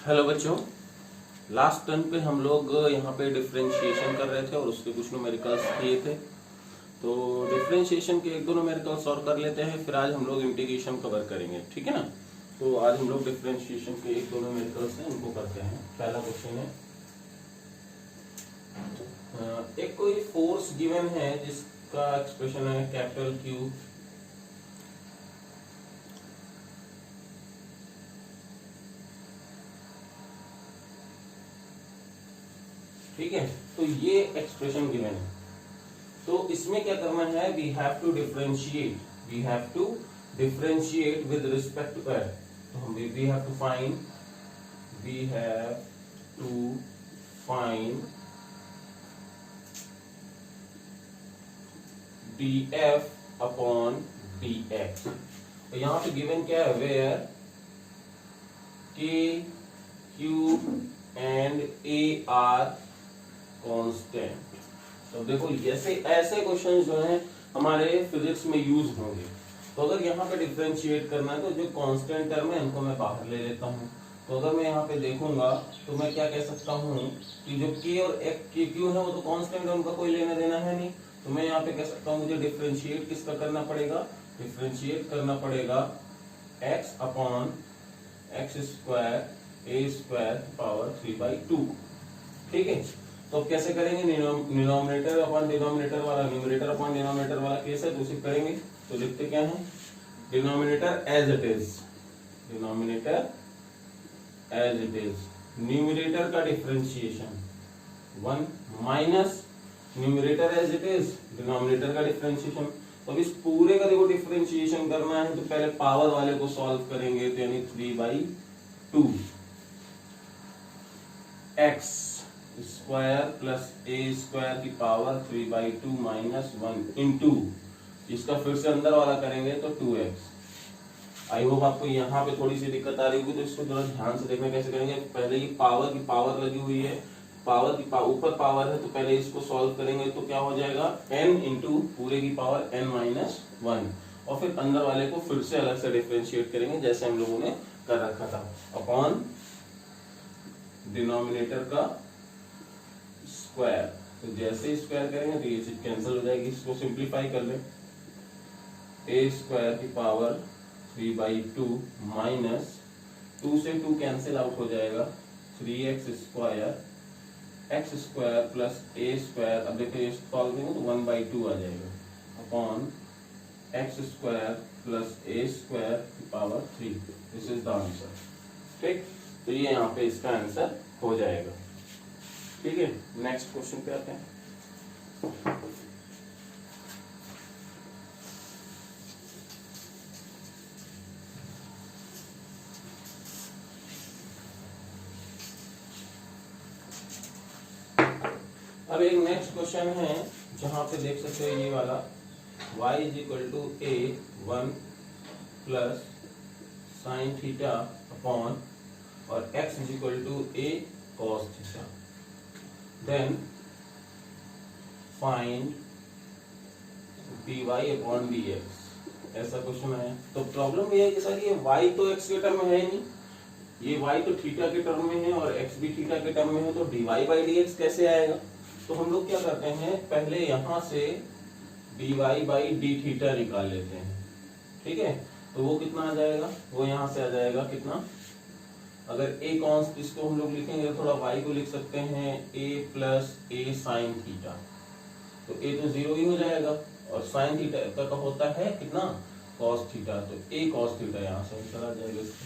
Hello बच्चों, last turn पे हम लोग यहाँ पे डिफरेंशिएशन कर रहे थे और उसके कुछ न्यूमेरिकल्स किए थे। तो डिफरेंशिएशन के एक दो न्यूमेरिकल्स और कर लेते हैं, फिर आज हम लोग इंटीग्रेशन कवर करेंगे, ठीक है ना। तो आज हम लोग डिफरेंशिएशन के एक दो न्यूमेरिकल्स हैं, उनको करते हैं। पहला क्वेश्चन है, एक कोई फोर्स गिवन है जिसका एक्सप्रेशन है कैपिटल क्यू, ठीक है। तो ये एक्सप्रेशन गिवन है, तो इसमें क्या करना है, we have to differentiate with respect to f. तो हम we have to find df upon dx। तो यहां पे गिवन क्या है, where k, q and a are constant. तो देखो ऐसे क्वेश्चन जो हैं हमारे फिजिक्स में यूज होंगे। तो अगर यहाँ पे डिफरेंशिएट करना है तो जो कांस्टेंट टर्म है इनको मैं बाहर ले लेता हूँ। तो अगर मैं यहाँ पे देखूंगा तो मैं क्या कह सकता हूँ कि जो k और q है वो तो कांस्टेंट है, उनका कोई लेना देना है नहीं। तो मैं यहाँ पे कह सकता हूँ मुझे डिफरेंशिएट किसका करना पड़ेगा, डिफरेंशिएट करना पड़ेगा x upon x square a square power 3/2, ठीक है। तो अब कैसे करेंगे, डिनोमिनेटर अपॉन डिनोमिनेटर वाला, न्यूमरेटर अपॉन डिनोमिनेटर वाला केस है, तो उसे करेंगे। तो लिखते क्या है, denominator as it is, numerator का differentiation 1 minus numerator as it is, denominator का डिफरेंशिएशन। तो अब इस पूरे का देखो डिफरेंशिएशन करना है तो पहले पावर वाले को सॉल्व करेंगे, तो यानी 3/2 x square plus a square की पावर 3/2 माइनस 1 इंटू, इसका फिर से अंदर वाला करेंगे तो 2x। आई होप आपको यहाँ पे थोड़ी सी दिक्कत आ रही होगी, तो इसको थोड़ा ध्यान से देखना कैसे करेंगे। पहले ये पावर की पावर लगी हुई है, ऊपर पावर है, तो पहले इसको सॉल्व करेंगे तो क्या हो जाएगा, n इंटू पूरे की पावर n माइनस 1, और फिर अंदर वाले को फिर से अलग से डिफरेंशिएट करेंगे जैसे हम लोगों ने कर रखा था, अपॉन डिनोमिनेटर का स्क्वायर। तो जैसे स्क्वायर करेंगे तो ये चीज कैंसिल हो जाएगी, इसको सिंप्लीफाई कर ले, ए स्क्वायर की पावर 3/2 माइनस 2 से 2 कैंसिल आउट हो जाएगा, 3x square x square plus a square. अब देखिए सॉल्व करेंगे तो 1/2 आ जाएगा, upon x square plus a square की power 3। This is the answer, ठीक। तो ये यहाँ पे इसका आंसर हो जाएगा, ठीक है। नेक्स्ट क्वेश्चन पे आते हैं। अब एक नेक्स्ट क्वेश्चन है जहां पे देख सकते हो ये वाला, y is equal to a 1 plus sine theta upon और x is equal to a cos theta, then find dy upon dx। ऐसा क्वेश्चन है। तो प्रॉब्लम ये है कि सर ये y तो x के टर्म में है नहीं, ये y तो थीटा के टर्म में है और x भी थीटा के टर्म में है, तो dy/dx कैसे आएगा। तो हम लोग क्या करते हैं, पहले यहां से dy/d थीटा निकाल लेते हैं, ठीक है। तो वो कितना आ जाएगा, वो यहां से आ जाएगा कितना, अगर a कॉन्स्ट इसको हम लोग लिखेंगे थोड़ा y को लिख सकते हैं a plus a sine theta. तो a तो 0 ही हो जाएगा और साइन थीटा का होता है कितना, cos थीटा, तो a cos थीटा यहाँ से चला जाएगा इसको।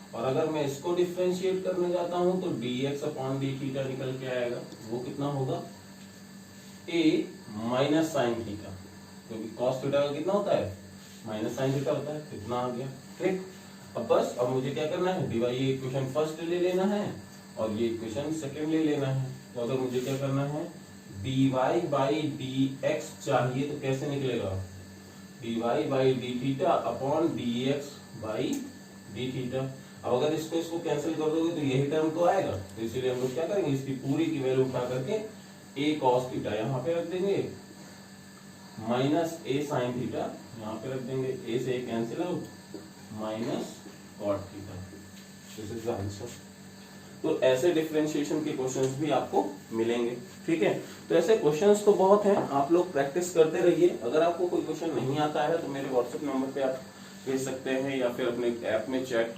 और अगर मैं इसको डिफरेंशिएट करने जाता हूं तो dx अपॉन d थीटा निकल के आएगा, वो कितना होगा, a माइनस साइन थीटा, क्योंकि cos थीटा का कितना होता है, माइनस साइन थीटा होता है, कितना आ गया, ठीक। अब बस अब मुझे क्या करना है, dy, ये इक्वेशन फर्स्ट ले लेना है और ये इक्वेशन सेकंड ले लेना है। तो अगर मुझे क्या करना है, dy/dx चाहिए तो कैसे निकलेगा, dy/d theta upon dx/d theta. अब अगर इसको कैंसिल कर दोगे तो यही टर्म तो आएगा, तो इसीलिए हम लोग क्या करेंगे, इसकी पूरी की वैल्यू उठा करके a cos थीटा यहाँ पे रख देंगे, माइनस a sin थीटा यहाँ पे रख देंगे, a से cancel out, minus cot theta. This is the answer. तो ऐसे डिफरेंशिएशन के क्वेश्चंस भी आपको मिलेंगे। ठीक है, तो ऐसे क्वेश्चंस तो बहुत हैं, आप लोग प्रैक्टिस करते रहिए। अगर आपको कोई क्वेश्चन नहीं आता है तो मेरे व्हाट्सएप नंबर पे आप भेज सकते हैं, या फिर अपने ऐप में चैट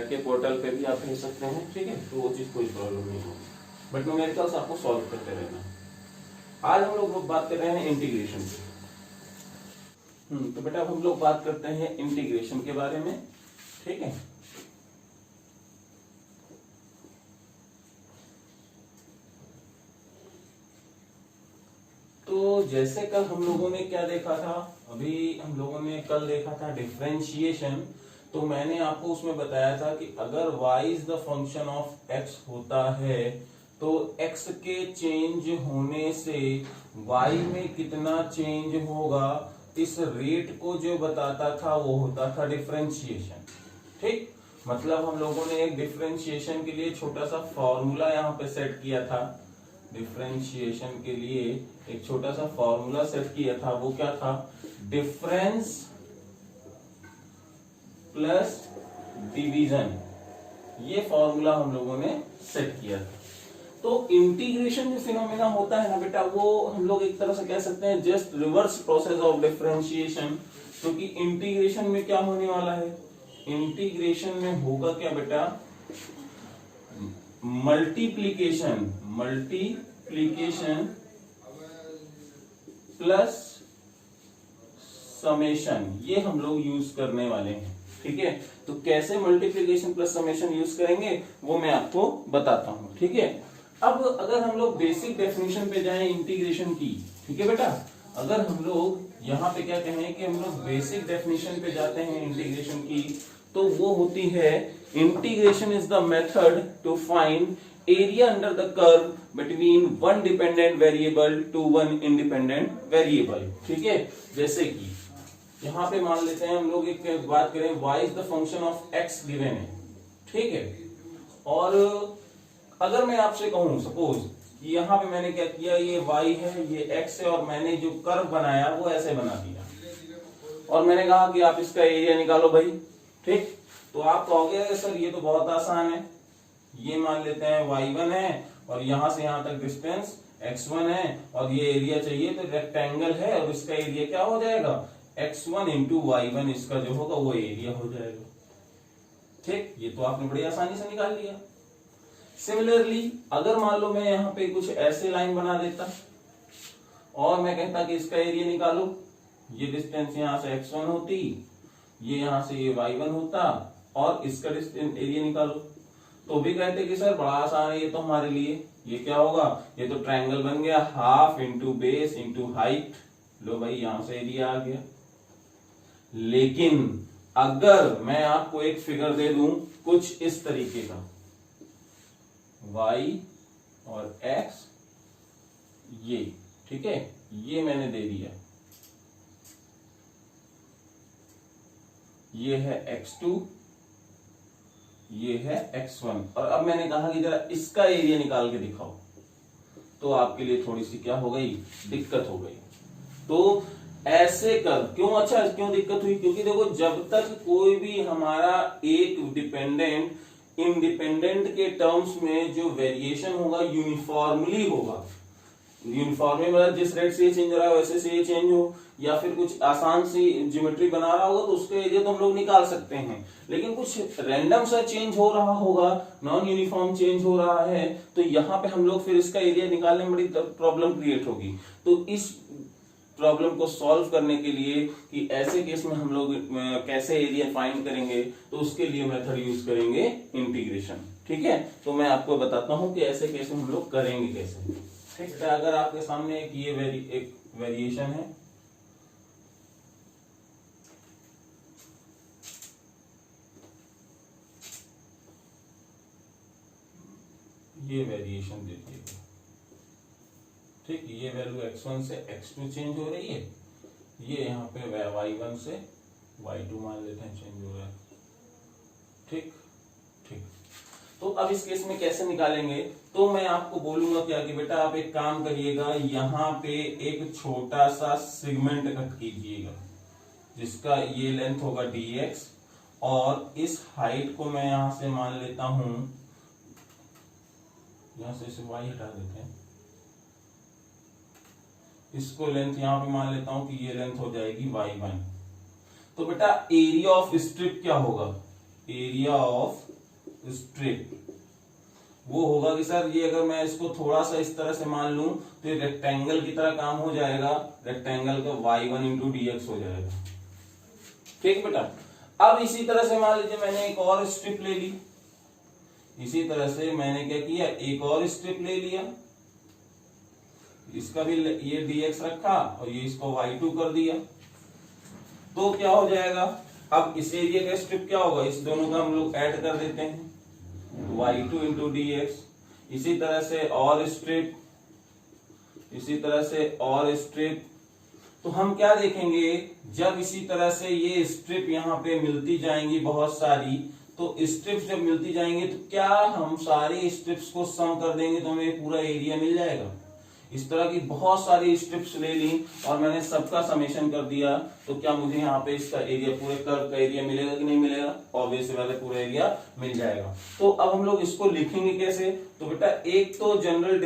के पोर्टल पे भी आप भेज सकते हैं। ठीक है, तो वो चीज कोई प्रॉब्लम नहीं होगी, बट न्यूमेरिकल्स आपको सॉल्व करते रहना। आज हम लोग बात कर रहे हैं इंटीग्रेशन की। तो बेटा अब हम लोग बात करते हैं इंटीग्रेशन के बारे में। ठीक है, तो जैसे कल हम लोगों ने क्या देखा था, अभी हम लोगों ने कल देखा था डिफरेंशिएशन। तो मैंने आपको उसमें बताया था कि अगर y is the function of x होता है तो x के चेंज होने से y में कितना चेंज होगा, इस रेट को जो बताता था वो होता था डिफरेंशिएशन। ठीक, मतलब हम लोगों ने एक डिफरेंशिएशन के लिए छोटा सा फॉर्मूला यहाँ पे सेट किया था। डिफरेंशिएशन के लिए एक छोटा सा फॉर्मूला सेट किया था, वो क्या था, डिफरेंस प्लस डिवीजन। ये फॉर्मूला हम लोगों ने सेट किया था। तो इंटीग्रेशन जो फिनोमेना होता है ना बेटा, वो हम लोग एक तरह से कह सकते हैं just reverse process of differentiation. क्योंकि इंटीग्रेशन में क्या होने वाला है, इंटीग्रेशन में होगा क्या बेटा, मल्टीप्लीकेशन प्लस समेशन, ये हम लोग यूज करने वाले हैं। ठीक है, तो कैसे मल्टीप्लीकेशन प्लस समेशन यूज करेंगे वो मैं आपको बताता हूं। ठीक है, अब अगर हम लोग बेसिक डेफिनेशन पे जाएं इंटीग्रेशन की, ठीक है बेटा, अगर हम लोग यहाँ पे क्या कहें कि हम लोग बेसिक डेफिनेशन पे जाते हैं इंटीग्रेशन की, तो वो होती है integration is the method to find area under the curve between one dependent variable to one independent variable. ठीक है, जैसे कि यहाँ पे मान लेते हैं हम लोग एक बात करें, y is the function of x given है। ठीक है, और अगर मैं आपसे कहूं सपोज कि यहाँ पे मैंने क्या किया, ये y है, ये x है, और मैंने जो कर्व बनाया वो ऐसे बना दिया, और मैंने कहा कि आप इसका एरिया निकालो भाई। ठीक, तो आप कहोगे सर ये तो बहुत आसान है, ये मान लेते हैं y1 है और यहां से यहां तक डिस्टेंस x1 है, और ये एरिया चाहिए तो रेक्टेंगल है, और इसका एरिया क्या हो जाएगा, x1 इंटू y1, इसका जो होगा वो एरिया हो जाएगा। ठीक, ये तो आपने बड़ी आसानी से निकाल लिया। सिमिलरली अगर मान लो मैं यहाँ पे कुछ ऐसे लाइन बना देता और मैं कहता कि इसका एरिया निकालो, ये डिस्टेंस यहाँ से x1 होती, ये यहाँ से ये y1 होता, और इसका डिस्टेंस एरिया निकालो, तो भी कहते कि सर बड़ा आसान है ये तो हमारे लिए। ये क्या होगा, ये तो ट्रायंगल बन गया, half into base into height. लो भाई यहां से एरिया आ गया। लेकिन अगर मैं आपको एक फिगर दे दूं कुछ इस तरीके का, y और x, ये ठीक है, ये मैंने दे दिया, ये है x2, ये है x1, और अब मैंने कहा कि जरा इसका एरिया निकाल के दिखाओ, तो आपके लिए थोड़ी सी क्या हो गई, दिक्कत हो गई। तो ऐसे कर क्यों, अच्छा क्यों दिक्कत हुई, क्योंकि देखो जब तक कोई भी हमारा एक डिपेंडेंट इंडिपेंडेंट के टर्म्स में जो वेरिएशन होगा यूनिफॉर्मली होगा, यूनिफॉर्मली मतलब जिस रेट से ये चेंज हो रहा है वैसे से ये चेंज हो, या फिर कुछ आसान सी ज्योमेट्री बना रहा होगा तो उसका एरिया तो हम लोग निकाल सकते हैं। लेकिन कुछ रैंडम सा चेंज हो रहा होगा, नॉन यूनिफॉर्म चेंज हो रहा है, तो यहाँ पे हम लोग फिर इसका एरिया निकालने में बड़ी प्रॉब्लम क्रिएट होगी। तो इस प्रॉब्लम को सॉल्व करने के लिए कि ऐसे केस में हम लोग कैसे एरिया फाइंड करेंगे, तो उसके लिए मेथड यूज करेंगे इंटीग्रेशन। ठीक है, तो मैं आपको बताता हूं कि ऐसे केस में हम लोग करेंगे कैसे। ठीक है, अगर आपके सामने एक ये एक वेरिएशन है, ये वेरिएशन देखिएगा। ठीक, ये वैल्यू x1 से x2 चेंज हो रही है, ये यहाँ पे y1 से y2 मान लेते हैं चेंज हो रहा है। ठीक ठीक, तो अब इस केस में कैसे निकालेंगे, तो मैं आपको बोलूंगा क्या कि बेटा आप एक काम करिएगा, यहाँ पे एक छोटा सा सेगमेंट कट कीजिएगा जिसका ये लेंथ होगा dx, और इस हाइट को मैं यहां से मान लेता हूं, यहां से इसे y हटा देते हैं, इसको लेंथ यहां पे मान लेता हूं कि ये लेंथ हो जाएगी y1। तो बेटा एरिया ऑफ स्ट्रिप क्या होगा, एरिया ऑफ स्ट्रिप वो होगा कि सर ये अगर मैं इसको थोड़ा सा इस तरह से मान लूं तो ये रेक्टेंगल की तरह काम हो जाएगा, रेक्टेंगल का y1 इंटू dx हो जाएगा। ठीक बेटा, अब इसी तरह से मान लीजिए मैंने एक और स्ट्रिप ले ली, इसी तरह से मैंने क्या किया, एक और स्ट्रिप ले लिया, इसका भी ये dx रखा और ये इसको y2 कर दिया, तो क्या हो जाएगा, अब इस एरिया का स्ट्रिप क्या होगा, इस दोनों का हम लोग ऐड कर देते हैं, y2 इंटू dx। इसी तरह से और स्ट्रिप, इसी तरह से और स्ट्रिप। तो हम क्या देखेंगे, जब इसी तरह से ये स्ट्रिप यहाँ पे मिलती जाएंगी बहुत सारी, तो स्ट्रिप्स जब मिलती जाएंगी तो क्या हम सारी स्ट्रिप्स को सम कर देंगे तो हमें पूरा एरिया मिल जाएगा। इस तरह की बहुत सारी स्ट्रिप्स ले ली और मैंने सबका समेशन कर दिया, तो क्या मुझे यहाँ पे इसका एरिया, पूरे कर्व का एरिया मिलेगा कि नहीं मिलेगा, ऑब्वियसली बात है पूरा एरिया मिल जाएगा। तो अब हम लोग इसको लिखेंगे कैसे, तो बेटा एक तो जनरल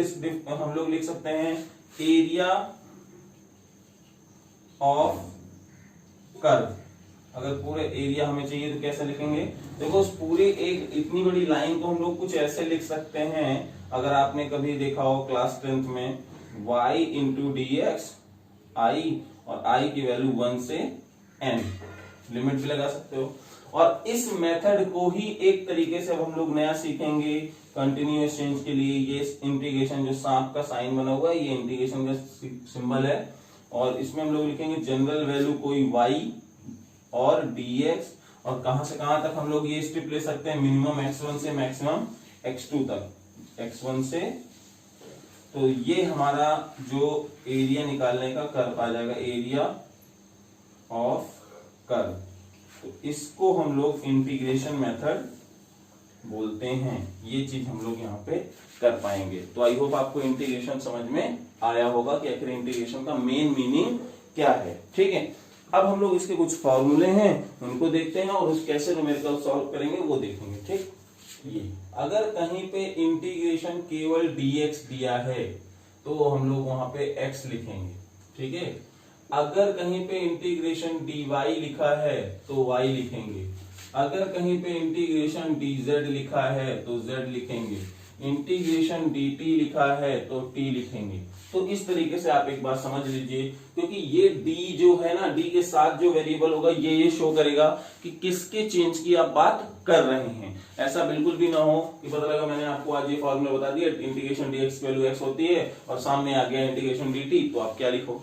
हम लोग लिख सकते हैं एरिया ऑफ कर्व। अगर पूरे एरिया हमें चाहिए तो कैसे लिखेंगे, देखो उस पूरी एक इतनी बड़ी लाइन को हम लोग कुछ ऐसे लिख सकते हैं, अगर आपने कभी देखा हो क्लास 10th में, y इंटू डी एक्स आई, और i की वैल्यू 1 से n, लिमिट भी लगा सकते हो। और इस मेथड को ही एक तरीके से अब हम लोग नया सीखेंगे कंटिन्यूअस चेंज के लिए। ये इंटीग्रेशन जो सांप का साइन बना हुआ है, ये इंटीग्रेशन का सिंबल है, और इसमें हम लोग लिखेंगे जनरल वैल्यू कोई y और dx, और कहां से कहां तक हम लोग ये स्ट्रिप ले सकते हैं, मिनिमम x1 से मैक्सिमम x2 तक, x1 से। तो ये हमारा जो एरिया निकालने का कर्व आ जाएगा, एरिया ऑफ कर्व। तो इसको हम लोग इंटीग्रेशन मेथड बोलते हैं। ये चीज हम लोग यहाँ पे कर पाएंगे। तो आई होप आपको इंटीग्रेशन समझ में आया होगा कि आखिर इंटीग्रेशन का मेन मीनिंग क्या है। ठीक है, अब हम लोग इसके कुछ फॉर्मूले हैं उनको देखते हैं और उस कैसे न्यूमेरिकल सॉल्व करेंगे वो देखेंगे। ठीक, ये अगर कहीं पे इंटीग्रेशन केवल dx दिया है तो हम लोग वहां पे x लिखेंगे। ठीक है, अगर कहीं पे इंटीग्रेशन dy लिखा है तो y लिखेंगे, अगर कहीं पे इंटीग्रेशन dz लिखा है तो z लिखेंगे, इंटीग्रेशन dt लिखा है तो t लिखेंगे। तो इस तरीके से आप एक बात समझ लीजिए, क्योंकि ये d जो है ना, d के साथ जो वेरिएबल होगा ये शो करेगा कि किसके चेंज की आप बात कर रहे हैं। ऐसा बिल्कुल भी ना हो कि पता लगा मैंने आपको आज ये फॉर्मूला बता दिया, इंटीग्रेशन dx की वैल्यू x होती है और सामने आ गया इंटीग्रेशन dt, तो आप क्या लिखो।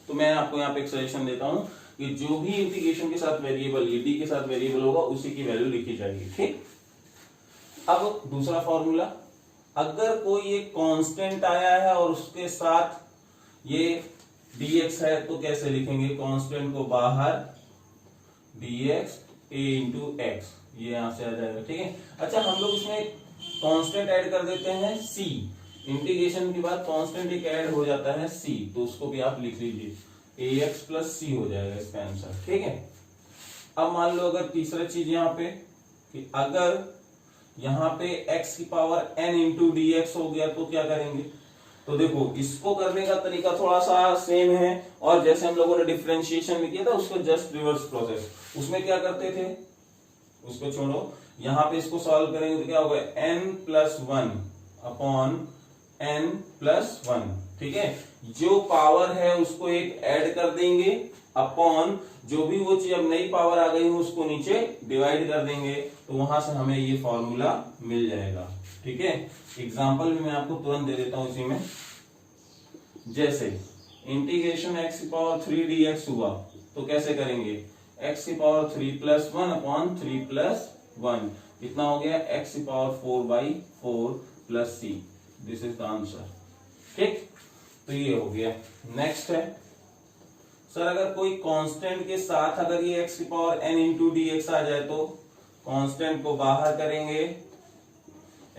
तो मैं आपको यहाँ पे एक सजेशन देता हूँ कि जो भी इंटीग्रेशन के साथ वेरिएबल, ये d के साथ वेरिएबल होगा उसी की वैल्यू लिखी जाएगी। ठीक, अब दूसरा फॉर्मूला, अगर कोई एक कांस्टेंट आया है और उसके साथ ये dx है तो कैसे लिखेंगे, कांस्टेंट को बाहर dx a इंटू एक्स, ये यहां से आ जाएगा। ठीक है, अच्छा हम लोग इसमें कांस्टेंट ऐड कर देते हैं c, इंटीग्रेशन के बाद कांस्टेंट एक ऐड हो जाता है c, तो उसको भी आप लिख लीजिए ax प्लस c हो जाएगा इसका आंसर। ठीक है, अब मान लो अगर तीसरा चीज यहाँ पे कि अगर यहाँ पे x की पावर n इंटू dx हो गया तो क्या करेंगे। तो देखो इसको करने का तरीका थोड़ा सा सेम है, और जैसे हम लोगों ने डिफरेंशिएशन में किया था उसको जस्ट रिवर्स प्रोसेस। उसमें क्या करते थे, उसको छोड़ो, यहाँ पे इसको सॉल्व करेंगे तो क्या होगा, n plus 1 upon n plus 1। ठीक है, जो पावर है उसको एक ऐड कर देंगे अपॉन जो भी वो चीज अब नई पावर आ गई हो उसको नीचे डिवाइड कर देंगे, तो वहां से हमें ये फॉर्मूला मिल जाएगा। ठीक है, एग्जांपल भी मैं आपको तुरंत दे देता हूं इसी में। जैसे इंटीग्रेशन x की पावर 3 dx हुआ तो कैसे करेंगे, x की पावर 3 प्लस 1 अपॉन 3 प्लस 1, इतना हो गया x की power 4/4 plus c, this is the answer. ठीक, तो ये हो गया। नेक्स्ट है सर, अगर कोई कांस्टेंट के साथ अगर ये x की power n into d x आ जाए तो कांस्टेंट को बाहर करेंगे,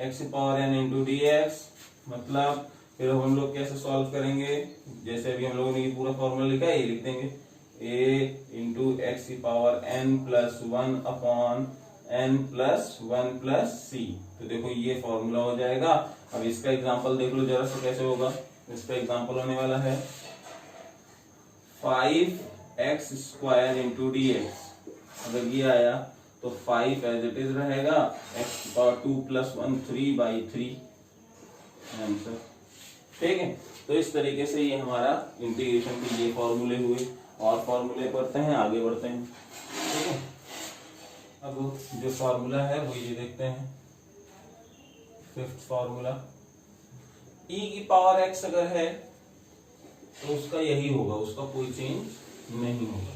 x की power n into d x, मतलब फिर हम लोग कैसे सॉल्व करेंगे, जैसे अभी हम लोगों ने ये पूरा फॉर्मूला लिखा है ये लिख देंगे a इंटू एक्स की power n plus 1 upon n plus 1 plus c. तो देखो ये फॉर्मूला हो जाएगा। अब इसका एग्जांपल देख लो जरा सा कैसे होगा। इसका एग्जांपल होने वाला है 5x square into d x. अगर ये आया तो 5 एज इट इज रहेगा, x की पावर 2 प्लस 1 3/3 आंसर। ठीक है, तो इस तरीके से ये हमारा इंटीग्रेशन के ये फॉर्मूले हुए। और फॉर्मूले पढ़ते हैं, आगे बढ़ते हैं। ठीक है, अब जो फॉर्मूला है वो ये देखते हैं। फिफ्थ फॉर्मूला, e की पावर x अगर है तो उसका यही होगा, उसका कोई चेंज नहीं होगा।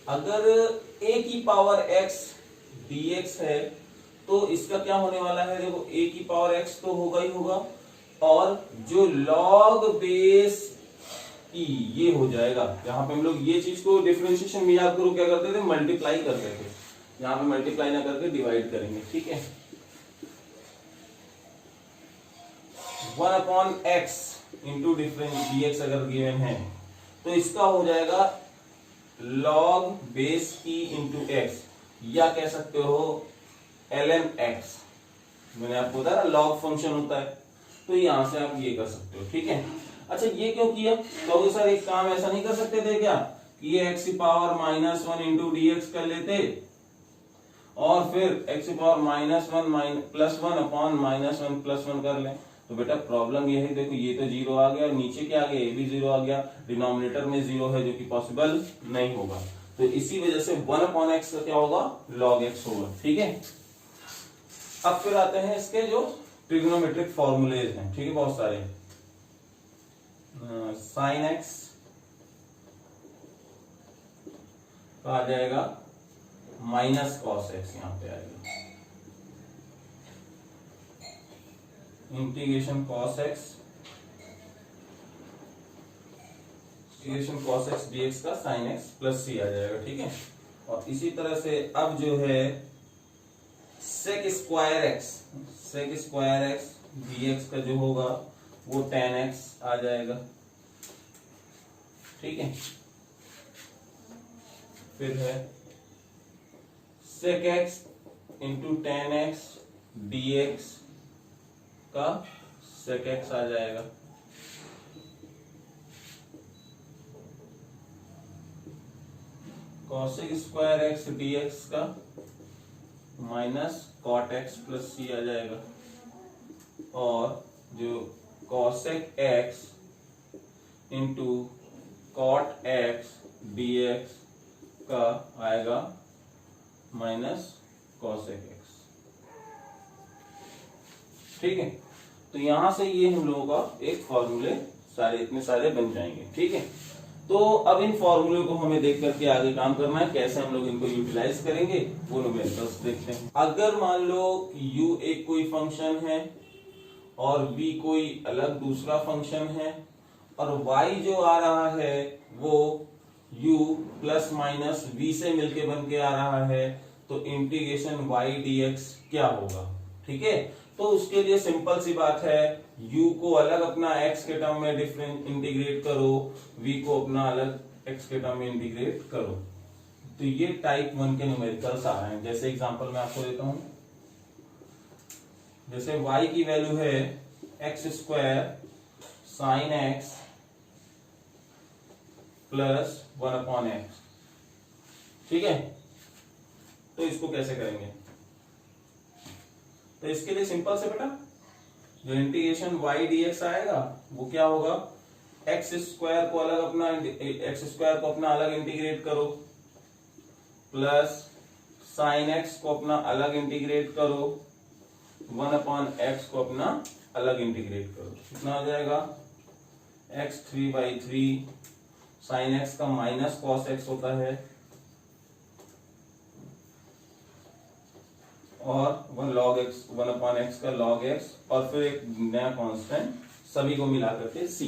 अगर a की पावर x dx है तो इसका क्या होने वाला है, देखो a की पावर x तो होगा ही होगा, और जो log बेस e ये हो जाएगा। यहाँ पे हम लोग ये चीज को डिफरेंशिएशन में याद करो क्या करते थे, मल्टीप्लाई करते थे। यहाँ पे मल्टीप्लाई ना करके डिवाइड करेंगे। ठीक है, 1/x इंटू डिफरेंस dx अगर गिवन है तो इसका हो जाएगा log base e into x, या कह सकते हो ln x। मैंने आपको बताया ना log फंक्शन होता है, तो यहां से आप ये कर सकते हो। ठीक है, अच्छा ये क्यों किया, तो सर एक काम ऐसा नहीं कर सकते थे क्या कि ये x की पावर -1 इंटू डी एक्स कर लेते और फिर x की पावर -1 प्लस 1 अपॉन -1 प्लस 1 कर लें। तो बेटा प्रॉब्लम ये है, देखो ये तो 0 आ गया और नीचे क्या आ गया, ये भी 0 आ गया, डिनोमिनेटर में 0 है जो कि पॉसिबल नहीं होगा। तो इसी वजह से 1/x का क्या होगा, log x होगा। ठीक है, अब फिर आते हैं इसके जो ट्रिग्नोमेट्रिक फॉर्मूलेज हैं। ठीक है, बहुत सारे। साइन x का आ जाएगा माइनस कॉस x, यहाँ पे आएगा इंटीग्रेशन कॉस x dx का साइन x प्लस c आ जाएगा। ठीक है, और इसी तरह से अब जो है सेक स्क्वायर x dx का जो होगा वो tan x आ जाएगा। ठीक है, फिर है sec x into tan x dx का सेक x आ जाएगा। कॉसेक स्क्वायर x dx का minus cot x plus c आ जाएगा, और जो cosec x into cot x dx का आएगा माइनस कॉसेक x। ठीक है, तो यहां से ये हम लोगों का एक फॉर्मूले सारे इतने सारे बन जाएंगे। ठीक है, तो अब इन फॉर्मूले को हमें देख करके आगे काम करना है, कैसे हम लोग इनको यूटिलाइज करेंगे वो न्यूमेरिकल्स देखते हैं। अगर मान लो कि u एक कोई फंक्शन है और v कोई अलग दूसरा फंक्शन है, और y जो आ रहा है वो u प्लस माइनस v से मिलके बन के आ रहा है, तो इंटीग्रेशन y dx क्या होगा। ठीक है, तो उसके लिए सिंपल सी बात है, u को अलग अपना x के टर्म में डिफरेंट इंटीग्रेट करो, v को अपना अलग x के टर्म में इंटीग्रेट करो। तो ये टाइप 1 के न्यूमेरिकल्स आ रहे हैं। जैसे एग्जांपल मैं आपको देता हूं, जैसे y की वैल्यू है x square sine x plus 1/x। ठीक है, तो इसको कैसे करेंगे, तो इसके लिए सिंपल से बेटा जो इंटीग्रेशन y dx आएगा वो क्या होगा, x स्क्वायर को अपना अलग इंटीग्रेट करो, प्लस साइन x को अपना अलग इंटीग्रेट करो, 1/x को अपना अलग इंटीग्रेट करो। कितना हो जाएगा, x 3/3 साइन x का माइनस कॉस x होता है, और 1/x का log x, और फिर एक नया कांस्टेंट सभी को मिला करके c।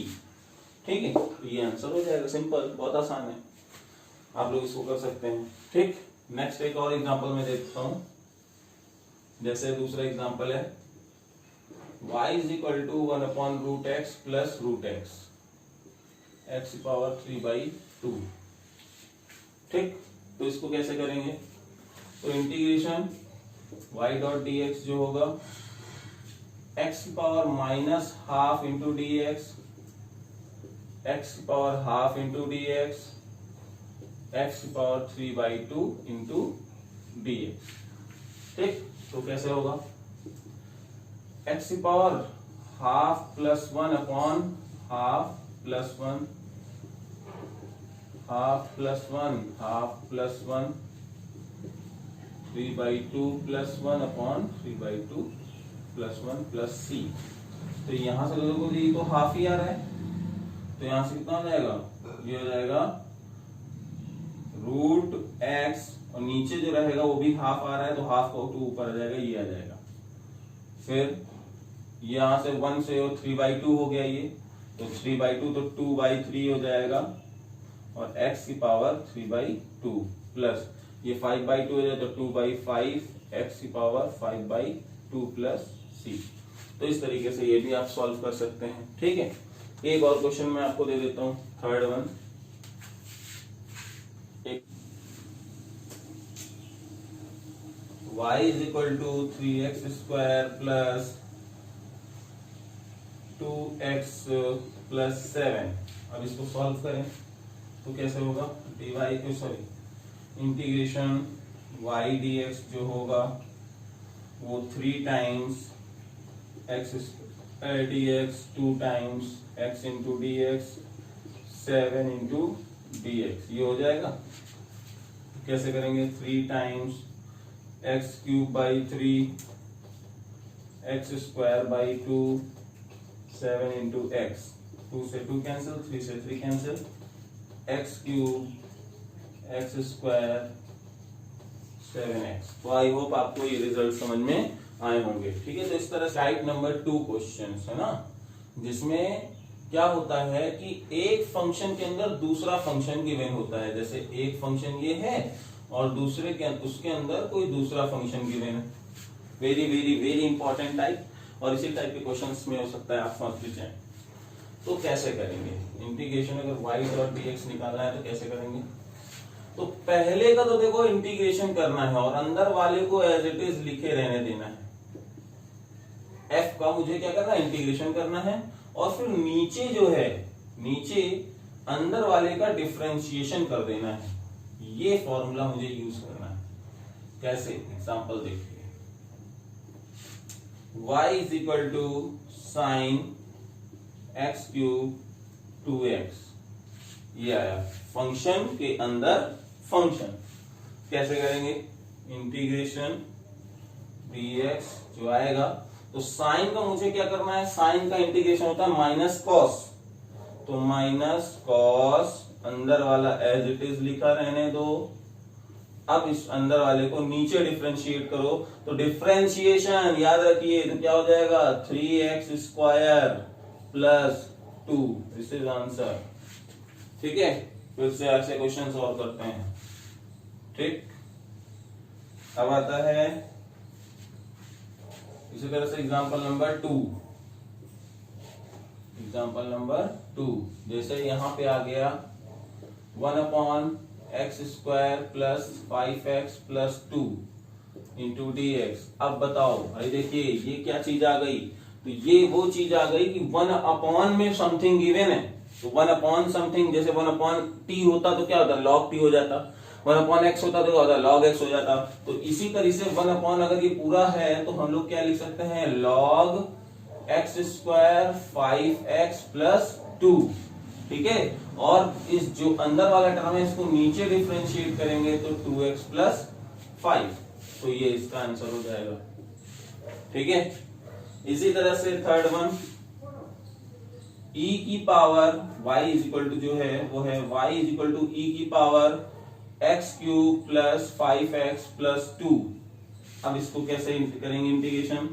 ठीक है, तो ये आंसर हो जाएगा। सिंपल, बहुत आसान है, आप लोग इसको कर सकते हैं। ठीक, नेक्स्ट एक और एग्जांपल मैं देखता हूं। जैसे दूसरा एग्जांपल है y = 1/√x plus √x। X power 3/2। ठीक, तो इसको कैसे करेंगे? तो integration y dot d x जो होगा x power minus half into d x, x power half into d x, x power 3/2 into d x. ठीक, तो कैसे होगा? X power half plus 1 upon half plus 1, half plus 1, half plus 1, 3/2 plus 1 upon 3/2 plus 1 plus c. तो यहां से देखो ये तो हाफ ही आ रहा है, तो यहां से कितना हो जाएगा? ये हो जाएगा रूट एक्स, और नीचे जो रहेगा वो भी हाफ आ रहा है, तो हाफ को 2 ऊपर आ जाएगा, ये आ जाएगा। फिर यहां से 1 से 3/2 हो गया ये, तो 3/2 तो 2/3 हो जाएगा, और x की पावर 3/2 प्लस ये 5/2 हो जाए तो 2/5, x की पावर 5/2 प्लस c। तो इस तरीके से ये भी आप सॉल्व कर सकते हैं। ठीक है, एक और क्वेश्चन मैं आपको दे देता हूं, third one. y is equal to 3x² plus 2x plus 7। अब इसको सॉल्व करें तो कैसे होगा? इंटीग्रेशन y dx जो होगा वो 3 times x dx, 2 times x into d x, 7 into d x, ये हो जाएगा। कैसे करेंगे? 3 times x³ 3, x² 2, 7 into x, 2 से 2 कैंसिल, 3 से 3 कैंसिल, x³ x² 7x। तो आई होप आपको ये रिजल्ट समझ में आए होंगे। ठीक है, तो इस तरह टाइप नंबर 2 क्वेश्चन है ना, जिसमें क्या होता है कि एक फंक्शन के अंदर दूसरा फंक्शन गिवन होता है। जैसे एक फंक्शन ये है और दूसरे के उसके अंदर कोई दूसरा फंक्शन गिवन है। Very very very important type, और इसी टाइप के क्वेश्चंस में हो सकता है आप समझ लीजिए। तो कैसे करेंगे इंटीग्रेशन? अगर y डॉट dx निकालना है तो कैसे करेंगे? तो पहले का तो देखो इंटीग्रेशन करना है और अंदर वाले को एज इट इज लिखे रहने देना है। f का मुझे क्या करना है? इंटीग्रेशन करना है, और फिर नीचे जो है, नीचे अंदर वाले का डिफरेंशिएशन कर देना है। ये फॉर्मूला मुझे यूज करना है। कैसे? एग्जांपल देखिए, y is equal to sine x³ 2x, ये आया फंक्शन के अंदर फंक्शन। कैसे करेंगे? इंटीग्रेशन dx जो आएगा, तो साइन का मुझे क्या करना है? साइन का इंटीग्रेशन होता है माइनस कॉस, तो माइनस कॉस अंदर वाला एज इट इज लिखा रहने दो। अब इस अंदर वाले को नीचे डिफरेंशिएट करो, तो डिफरेंशिएशन याद रखिए तो क्या हो जाएगा? 3x² plus 2, this is answer. ठीक है, फिर से ऐसे क्वेश्चन सॉल्व करते हैं। ठीक, अब आता है इसी तरह से एग्जांपल नंबर 2। एग्जांपल नंबर 2 जैसे यहां पे आ गया 1/x² plus 5x plus 2 into d x. अब बताओ भाई, देखिए ये क्या चीज आ गई? तो ये वो चीज आ गई कि 1 में समथिंग गिवन है, तो 1 समथिंग, जैसे 1/t होता तो क्या होता? log t हो जाता। 1/x होता तो क्या होता? log x हो जाता। तो इसी तरह से 1 अगर ये पूरा है तो हम लोग क्या लिख सकते हैं? log x² 5x plus 2। ठीक है, और इस जो अंदर वाला टर्म है इसको नीचे डिफरेंशिएट करेंगे तो 2x प्लस 5, तो ये इसका आंसर हो जाएगा। ठीक है, इसी तरह से थर्ड वन, e की power y is equal to जो है वो है y is equal to e की power x³ plus 5x plus 2। अब इसको कैसे करेंगे इंटीग्रेशन?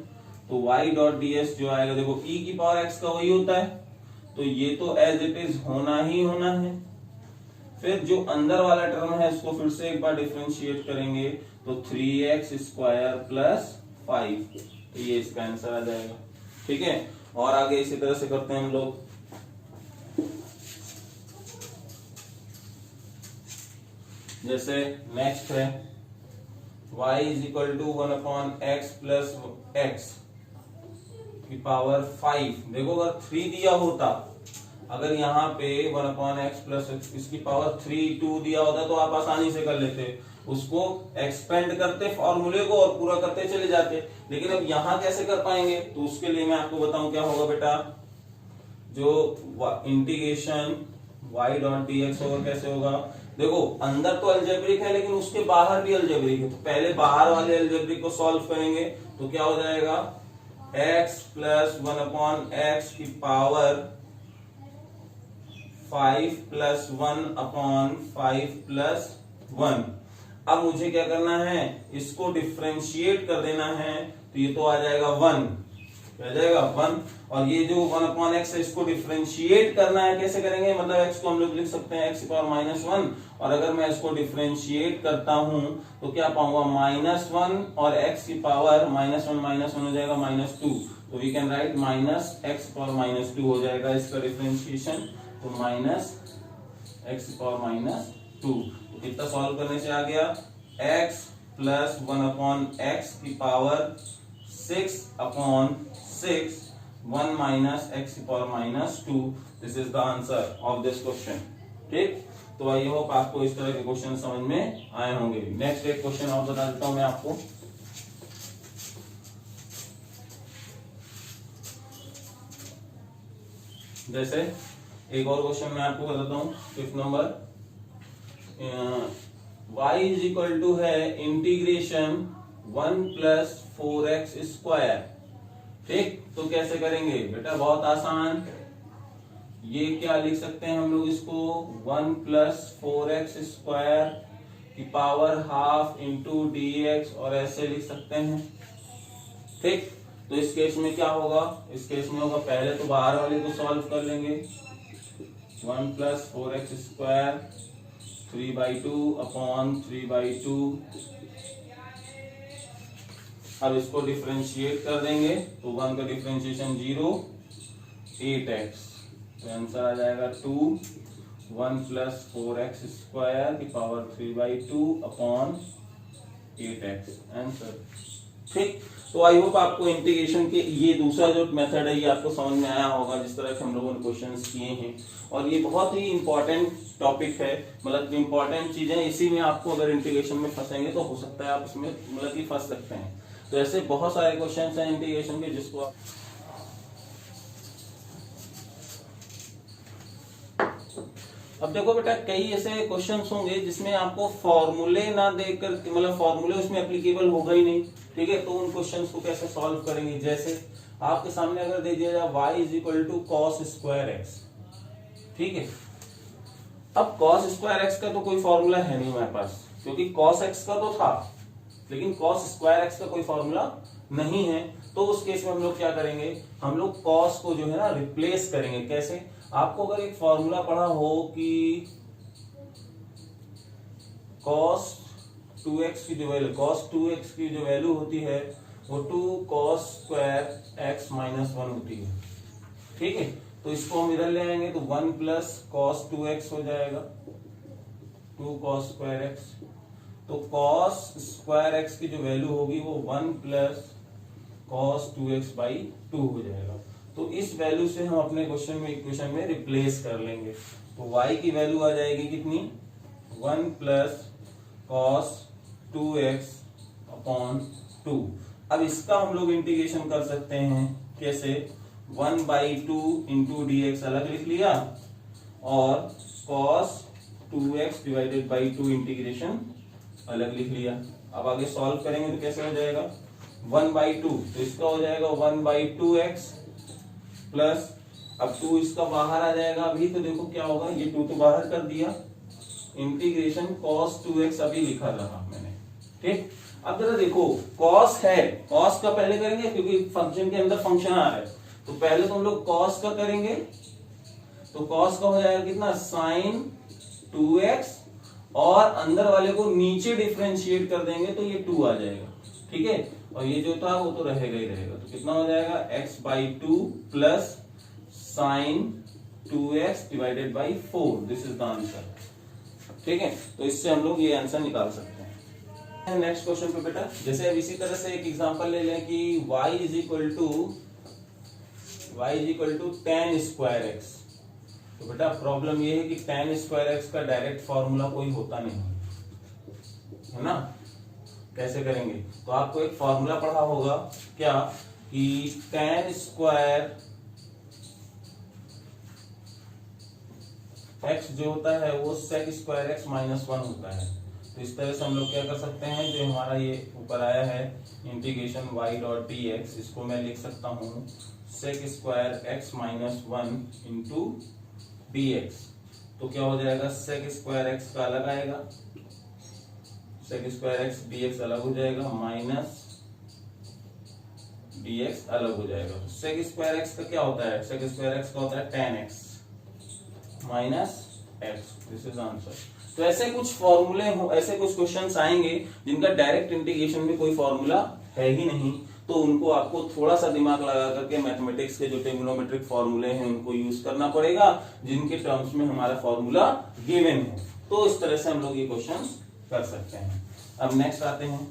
तो y डॉट ds जो आएगा, देखो e की पावर x का वही होता है, तो ये तो एज इट इज होना ही होना है। फिर जो अंदर वाला टर्म है इसको फिर से एक बार डिफरेंशिएट करेंगे तो 3x² प्लस 5, तो ये इसका आंसर आ जाएगा। ठीक है, और आगे इसी तरह से करते हैं हम लोग। जैसे नेक्स्ट है y is equal to 1/x plus x की पावर 5। देखो अगर 3 दिया होता, अगर यहाँ पे 1/x प्लस इसकी पावर 3 2 दिया होता तो आप आसानी से कर लेते, उसको एक्सपेंड करते फॉर्मूले को और पूरा करते चले जाते। लेकिन अब यहाँ कैसे कर पाएंगे, तो उसके लिए मैं आपको बताऊं क्या होगा बेटा। जो integration y dot dx over कैसे होगा, देखो अंदर तो अलजेब्रिक है लेकिन उसके बाहर भी अलजेब्रिक है, तो पहले बाहर वाले अलजेब्रिक को सॉल्व करेंगे तो क्या हो जाएगा, x प्लस 1/x की पावर 5 प्लस 1/5 प्लस 1। अब मुझे क्या करना है, इसको डिफरेंशिएट कर देना है, तो ये तो आ जाएगा 1, आ जाएगा 1। और ये जो 1/x है इसको डिफरेंशिएट करना है, कैसे करेंगे, मतलब x को हम लोग लिख सकते हैं x की पावर -1, और अगर मैं इसको डिफरेंशिएट करता हूं तो क्या पाऊंगा, -1 और x की पावर -1 हो जाएगा -2, तो वी कैन राइट -x की पावर -2 हो जाएगा इसका डिफरेंशिएशन, तो -x की पावर -2। तो कितना सॉल्व करने से आ गया, x प्लस 1/x की पावर 6/6 1 माइनस x की power -2। This is the answer of this question. ठीक, तो आई होप आपको इस तरह के क्वेश्चन समझ में आए होंगे। नेक्स्ट एक क्वेश्चन और बता देता हूं मैं आपको। जैसे एक और क्वेश्चन मैं आपको बताता हूं, 5th number, y is equal to है इंटीग्रेशन 1 प्लस 4x स्क्वायर। ठीक, तो कैसे करेंगे बेटा, बहुत आसान, ये क्या लिख सकते हैं हम लोग इसको, 1 प्लस 4x स्क्वायर की पावर ½ इंटू dx, और ऐसे लिख सकते हैं। ठीक, तो इस केस में क्या होगा, इस केस में होगा पहले तो बाहर वाले को सॉल्व कर लेंगे, 1 प्लस 4x स्क्वायर 3/2/3/2। अब इसको डिफरेंशिएट कर देंगे तो 1 का डिफरेंशिएशन 0, 8x, तो आंसर आ जाएगा 2, 1 प्लस 4x स्क्वायर की पावर 3/2/8x, आंसर। ठीक, तो आई होप आपको इंटीग्रेशन के ये दूसरा जो मेथड है ये आपको समझ में आया होगा, जिस तरह से हम लोगों ने क्वेश्चंस किए हैं। और ये बहुत ही इंपॉर्टेंट टॉपिक है, मतलब इंपॉर्टेंट चीजें, इसी में आपको अगर इंटीग्रेशन में फंसेंगे तो हो सकता है आप इसमें मतलब कि फंस सकते हैं। तो ऐसे बहुत सारे क्वेश्चंस हैं इंटीग्रेशन के जिसको आप अब देखो बेटा, कई ऐसे क्वेश्चंस होंगे जिसमें आपको फॉर्मूले ना देकर, मतलब फॉर्मूले उसमें एप्लीकेबल होगा ही नहीं। ठीक है, तो उन क्वेश्चंस को कैसे सॉल्व करेंगे, जैसे आपके सामने अगर दे दिया जाए y is equal to cos square x. ठीक है, अब कॉस स्क्वायर एक्स का तो कोई फॉर्मूला है नहीं हमारे पास, क्योंकि कॉस एक्स का तो था लेकिन कॉस स्क्वायर एक्स का कोई फॉर्मूला नहीं है। तो उस केस में हम लोग क्या करेंगे, हम लोग कॉस को जो है ना रिप्लेस करेंगे। कैसे, आपको अगर एक फॉर्मूला पढ़ा हो कि cos 2x की जो वैल्यू, cos 2x की जो वैल्यू होती है वो 2 cos स्क्वायर x माइनस 1 होती है। ठीक है, तो इसको हम इधर ले आएंगे तो 1 प्लस cos 2x हो जाएगा, 2 cos स्क्वायर x। तो cos स्क्वायर x की जो वैल्यू होगी वो 1 प्लस cos 2x बाई 2 हो जाएगा। तो इस वैल्यू से हम अपने इक्वेशन में रिप्लेस कर लेंगे, तो y की वैल्यू आ जाएगी कितनी, 1 प्लस cos 2x अपॉन 2। अब इसका हम लोग इंटीग्रेशन कर सकते हैं, कैसे, 1/2 इंटू dx अलग लिख लिया और cos 2x divided by 2 integration अलग लिख लिया। अब आगे सॉल्व करेंगे तो कैसे हो जाएगा, 1/2, तो इसका हो जाएगा 1/2x प्लस, अब 2 इसका बाहर आ जाएगा अभी, तो देखो क्या होगा, ये 2 तो बाहर कर दिया, इंटीग्रेशन cos 2x अभी लिखा रहा मैंने। ठीक, अब जरा देखो cos है, cos का पहले करेंगे क्योंकि फंक्शन के अंदर फंक्शन आ रहा है, तो पहले तो हम लोग cos का करेंगे, तो cos का हो जाएगा कितना, sin 2x, और अंदर वाले को नीचे डिफरेंशिएट कर देंगे तो ये 2 आ जाएगा। ठीक है, और ये जो था वो तो रहेगा ही रहेगा, तो कितना हो जाएगा, x/2 plus sin 2x divided by 4। This is the answer. ठीक है, तो इससे हम लोग ये आंसर निकाल सकते हैं। नेक्स्ट क्वेश्चन पे बेटा, जैसे अब इसी तरह से एक एग्जांपल ले लें कि y is equal to tan square x. तो बेटा प्रॉब्लम ये है कि tan स्क्वायर एक्स का डायरेक्ट फॉर्मूला कोई होता नहीं है ना, कैसे करेंगे? तो आपको एक फॉर्मूला पढ़ा होगा क्या, कि tan स्क्वायर एक्स जो होता है वो sec स्क्वायर एक्स माइनस 1 होता है। तो इस तरह से हम लोग क्या कर सकते हैं, जो हमारा ये ऊपर आया है integration y dot d x, इसको मैं लिख सकता हूँ sec square x minus 1 into d x. तो क्या हो जाएगा, sec स्क्वायर एक्स का अलग आएगा, sec square x d x अलग हो जाएगा, माइनस डी एक्स अलग हो जाएगा। तो sec स्क्वायर एक्स का क्या होता है, sec स्क्वायर एक्स का होता है tan x minus x. This is answer. तो ऐसे कुछ फॉर्मूले हो, ऐसे कुछ क्वेश्चंस आएंगे जिनका डायरेक्ट इंटीग्रेशन में कोई फॉर्मूला है ही नहीं, तो उनको आपको थोड़ा सा दिमाग लगा करके मैथमेटिक्स के जो ट्रिग्नोमेट्रिक फॉर्मूले हैं उनको यूज करना पड़ेगा, जिनके टर्म्स में हमारा फॉर्मूला गिवन है। तो इस तरह से हम लोग ये क्वेश्चन कर सकते हैं। अब नेक्स्ट आते हैं,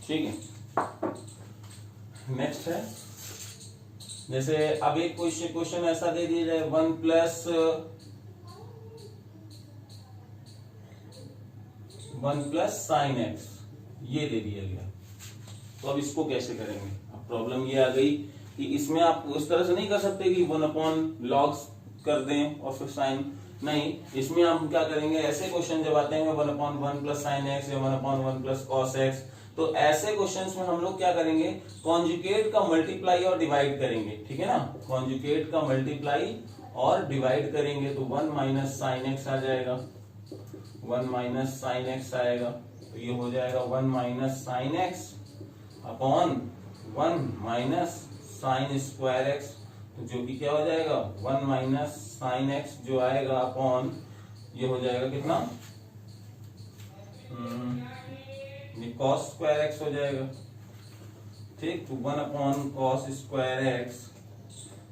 ठीक है, नेक्स्ट है, जैसे अब एक क्वेश्चन ऐसा दे दिया जाए 1 प्लस साइन एक्स, ये दे दिया गया। तो अब इसको कैसे करेंगे? अब प्रॉब्लम ये आ गई कि इसमें आप उस तरह से नहीं कर सकते कि 1 अपॉन लॉग्स कर दें और फिर साइन, नहीं, इसमें हम क्या करेंगे, ऐसे क्वेश्चन जब आते हैं 1 अपॉन 1 प्लस साइन एक्स या 1 अपॉन 1 प्लस कॉस एक्स, तो ऐसे क्वेश्चंस में हम लोग क्या करेंगे, कॉन्जुगेट का मल्टीप्लाई और डिवाइड करेंगे, ठीक है ना, कॉन्जुगेट का मल्टीप्लाई और डिवाइड करेंगे। तो 1 माइनस साइन एक्स आ जाएगा, 1 माइनस साइन एक्स आएगा, तो ये हो जाएगा 1 minus sine x upon 1 minus sine square x, तो जो कि क्या हो जाएगा 1 माइनस साइन एक्स जो आएगा अपॉन, ये हो जाएगा कितना, ये कॉस स्क्वायर एक्स हो जाएगा, ठीक। तो 1 upon cos square x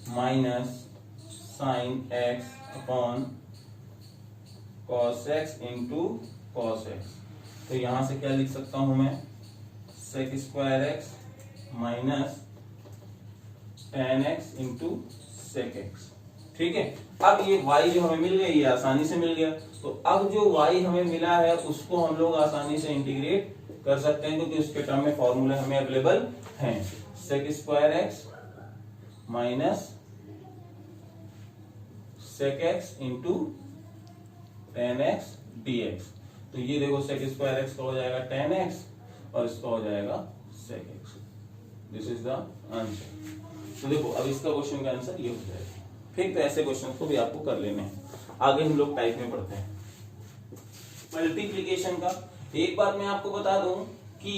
minus sine x upon cos x into cos x. तो यहां से क्या लिख सकता हूं मैं, sec square x minus tan x into sec x, ठीक है। अब ये y जो हमें मिल गई, ये आसानी से मिल गया। तो अब जो y हमें मिला है उसको हम लोग आसानी से इंटीग्रेट कर सकते हैं, क्योंकि उसके टर्म में फॉर्मूले हमें अवेलेबल हैं। Sec square x minus sec x into tan x d x. तो ये देखो सेक स्क्वायर एक्स का हो जाएगा tan एक्स और इसका हो जाएगा sec x. This is the answer. तो देखो अब इसका क्वेश्चन का आंसर ये हो जाएगा, ठीक। तो ऐसे क्वेश्चन को भी आपको कर लेने हैं। आगे हम लोग टाइप में पढ़ते हैं मल्टीप्लिकेशन का। एक बात मैं आपको बता दूं कि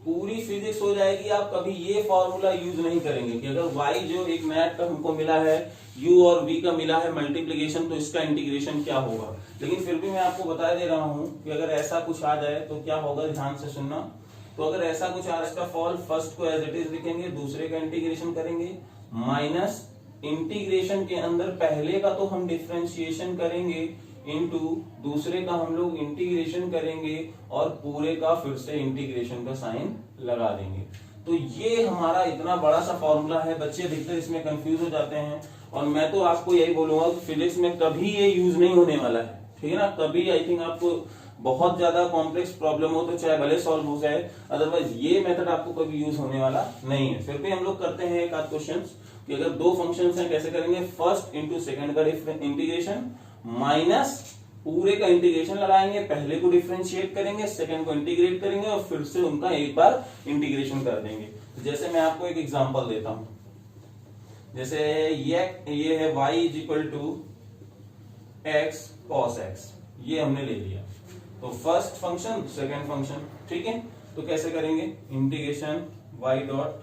पूरी फिजिक्स हो जाएगी, आप कभी ये फॉर्मूला यूज नहीं करेंगे कि अगर y जो एक नया टर्म हमको मिला है, u और v का मिला है मल्टीप्लिकेशन, तो इसका इंटीग्रेशन क्या होगा। लेकिन फिर भी मैं आपको बता दे रहा हूं कि अगर ऐसा कुछ आ जाए तो क्या होगा, ध्यान से सुनना। तो अगर ऐसा कुछ आ रहा है, फर्स्ट को एज इट इज लिखेंगे, दूसरे का इंटीग्रेशन करेंगे, माइनस इंटीग्रेशन के अंदर पहले का तो हम डिफरेंशिएशन करेंगे, इनटू दूसरे का हम लोग इंटीग्रेशन करेंगे और पूरे का फिर से इंटीग्रेशन का साइन लगा देंगे। तो ये हमारा इतना बड़ा सा फॉर्मूला है, बच्चे अधिकतर इसमें कंफ्यूज हो जाते हैं। और मैं तो आपको यही बोलूंगा फिजिक्स में कभी ये यूज नहीं होने वाला है, ठीक है ना। कभी आई थिंक आपको बहुत ज्यादा कॉम्प्लेक्स प्रॉब्लम हो तो चाहे भले सॉल्व हो जाए, अदरवाइज ये मेथड आपको कभी यूज होने वाला नहीं है। फिर भी हम लोग करते हैं एक आध क्वेश्चन कि अगर दो फंक्शंस हैं कैसे करेंगे, फर्स्ट इंटू सेकंड का इंटीग्रेशन माइनस पूरे का इंटीग्रेशन लगाएंगे, पहले को डिफरेंशिएट करेंगे, सेकंड को इंटीग्रेट करेंगे और फिर से उनका एक बार इंटीग्रेशन कर देंगे। तो जैसे मैं आपको एक एग्जांपल देता हूं, जैसे ये है y is equal to x cos x, ये हमने ले लिया। तो फर्स्ट फंक्शन सेकंड फंक्शन, ठीक है। तो कैसे करेंगे, इंटीग्रेशन y डॉट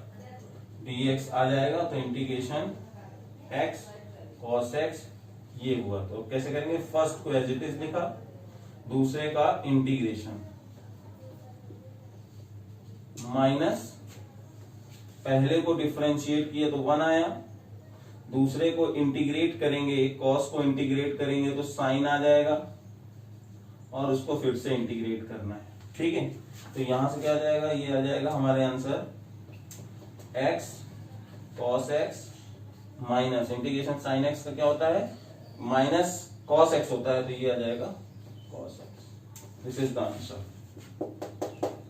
dx आ जाएगा, तो इंटीग्रेशन x cos x ये हुआ। तो कैसे करेंगे, फर्स्ट को एज इट इज लिखा, दूसरे का इंटीग्रेशन माइनस पहले को डिफरेंशिएट किया तो 1 आया, दूसरे को इंटीग्रेट करेंगे, कॉस को इंटीग्रेट करेंगे तो साइन आ जाएगा और उसको फिर से इंटीग्रेट करना है, ठीक है। तो यहां से क्या आ जाएगा, ये आ जाएगा हमारे answer x cos x minus integration sine x का क्या होता है माइनस cos x होता है, तो ये आ जाएगा cos x। This is the answer,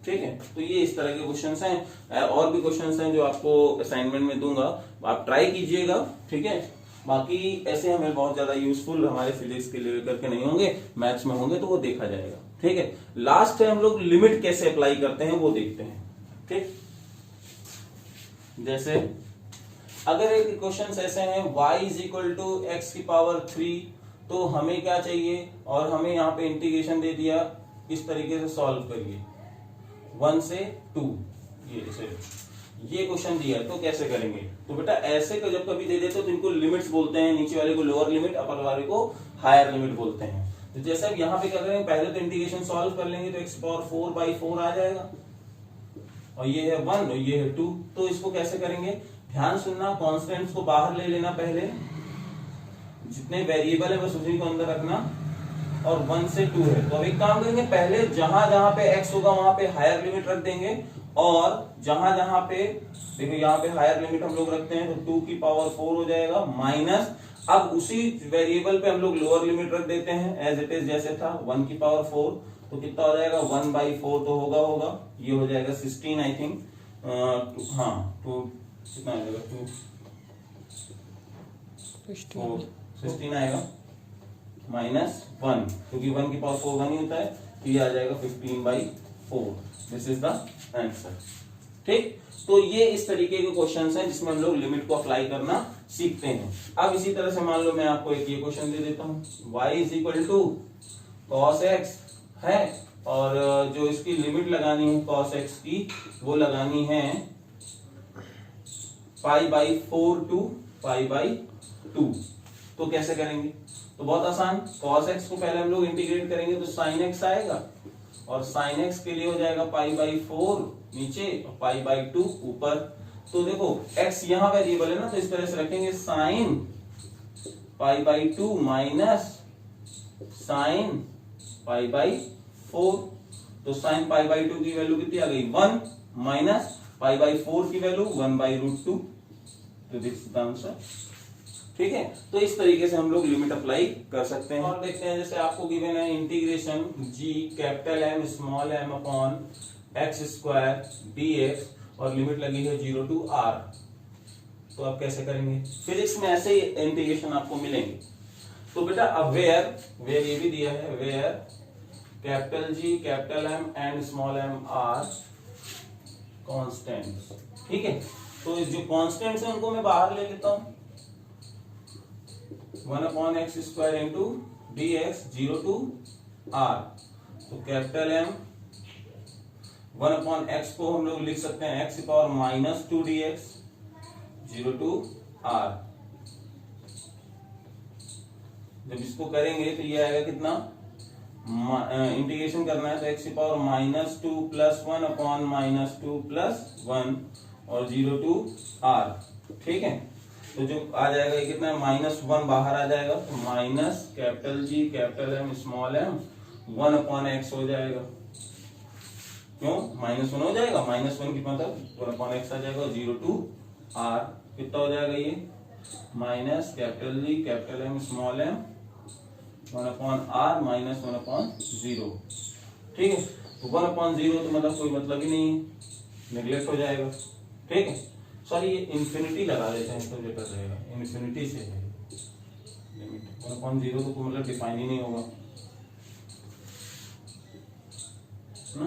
ठीक है। तो ये इस तरह के क्वेश्चंस हैं, और भी क्वेश्चंस हैं जो आपको असाइनमेंट में दूंगा, आप ट्राई कीजिएगा, ठीक है। बाकी ऐसे हमें बहुत ज्यादा यूजफुल हमारे फिजिक्स के लिए करके नहीं होंगे, मैथ्स में होंगे तो वो देखा जाएगा, ठीक है। लास्ट है हम लोग लिमिट कैसे अप्लाई करते हैं वो देखते हैं, ठीक। जैसे अगर एक क्वेश्चन ऐसे हैं y is equal to x की पावर 3, तो हमें क्या चाहिए, और हमें यहाँ पे इंटीग्रेशन दे दिया, इस तरीके से सॉल्व करिए 1 से 2, ये क्वेश्चन दिया है तो कैसे करेंगे। तो बेटा ऐसे को जब कभी दे देते तो इनको लिमिट्स बोलते हैं, नीचे वाले को लोअर लिमिट, अपर वाले को हायर लिमिट बोलते हैं। तो जैसे अब यहाँ पे क्या करेंगे, पहले तो इंटीग्रेशन सॉल्व कर लेंगे तो x पावर 4/4 आ जाएगा, और ये है 1 और ये है 2। तो इसको कैसे करेंगे, ध्यान सुनना, कॉन्स्टेंट्स को बाहर ले लेना, पहले जितने वेरिएबल है बस उसी को अंदर रखना, और 1 से 2 है। तो अब एक काम करेंगे, पहले जहां जहां पे x होगा वहां पे हायर लिमिट रख देंगे, और जहां जहां पे देखो यहाँ पे हायर लिमिट हम लोग रखते हैं तो 2 की पावर 4 हो जाएगा, माइनस अब उसी वेरिएबल पे हम लोग लोअर लिमिट रख देते हैं एज इट इज जैसे था 1 की पावर 4, तो कितना हो जाएगा 1/4 तो होगा ये हो जाएगा 16 आई थिंक, हाँ 2 कितना आएगा 16 आएगा माइनस 1, क्योंकि 1 की पावर 4 1 ही होता है, तो ये आ जाएगा 15/4। दिस इज द आंसर, ठीक। तो ये इस तरीके के क्वेश्चंस हैं जिसमें हम लोग लिमिट को अप्लाई करना सीखते हैं। अब इसी तरह से मान लो मैं आपको एक ये क्वेश्चन दे देता हूं, y is equal to cos x है, और जो इसकी लिमिट लगानी है cos x की वो लगानी है π/4 to π/2। तो कैसे करेंगे, तो बहुत आसान, cos x को पहले हम लोग इंटीग्रेट करेंगे तो sin x आएगा, और sin x के लिए हो जाएगा π/4 नीचे और π/2 ऊपर। तो देखो x यहाँ वेरिएबल है ना, तो इस तरह से रखेंगे sin π/2 माइनस sin π/4। तो sin π/2 की वैल्यू कितनी आ गई 1, माइनस π/4 की वैल्यू 1/√2। तो दिस इज द आंसर, ठीक है। तो इस तरीके से हम लोग लिमिट अप्लाई कर सकते हैं। और देखते हैं, जैसे आपको गिवन है integration g capital M small m upon x square dx, और लिमिट लगी है 0 to r। तो आप कैसे करेंगे, फिजिक्स में ऐसे ही इंटीग्रेशन आपको मिलेंगे। तो बेटा अब वेयर ये भी दिया है, where capital G capital M and small m are constants, ठीक है। तो जो कॉन्स्टेंट्स है उनको मैं बाहर ले लेता हूं, 1/x² into dx 0 to r। तो कैपिटल M 1/x को हम लोग लिख सकते हैं x की पावर -2 dx 0 to r। जब इसको करेंगे तो ये आएगा कितना, इंटीग्रेशन करना है तो x की पावर -2 + 1/-2 + 1 और 0 to r, ठीक है। तो जो आ जाएगा ये कितना है -1 बाहर आ जाएगा, तो minus capital G capital M small m 1/x हो जाएगा, क्यों -1 हो जाएगा, -1 की मतलब 1/x आ जाएगा, 0 to r कितना हो जाएगा ये minus capital G capital M small m 1/r minus 1/0, ठीक है। तो 1/0 तो मतलब कोई मतलब ही नहीं है, नेग्लेक्ट हो जाएगा, ठीक है। सॉरी ये इंफिनिटी लगा देते हैं तो बेटर रहेगा, इंफिनिटी से है लिमिट 1/0 तो मतलब डिफाइन ही नहीं होगा ना,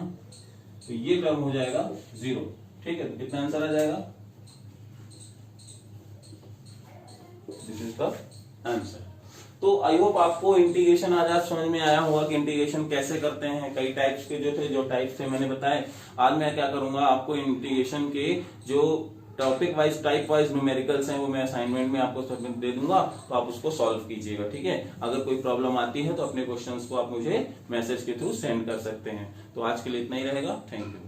तो ये टर्म हो जाएगा 0, ठीक है। तो कितना आंसर आ जाएगा, दिस इज द आंसर। तो आई होप आपको इंटीग्रेशन आज समझ में आया होगा कि इंटीग्रेशन कैसे करते हैं। कई टाइप्स के जो टाइप्स थे मैंने बताए। आज मैं क्या करूंगा, आपको इंटीग्रेशन के जो topic wise type wise numericals हैं वो मैं असाइनमेंट में आपको सबमिट दे दूंगा, तो आप उसको सॉल्व कीजिएगा, ठीक है। अगर कोई प्रॉब्लम आती है तो अपने क्वेश्चंस को आप मुझे मैसेज के थ्रू सेंड कर सकते हैं। तो आज के लिए इतना ही रहेगा, थैंक यू।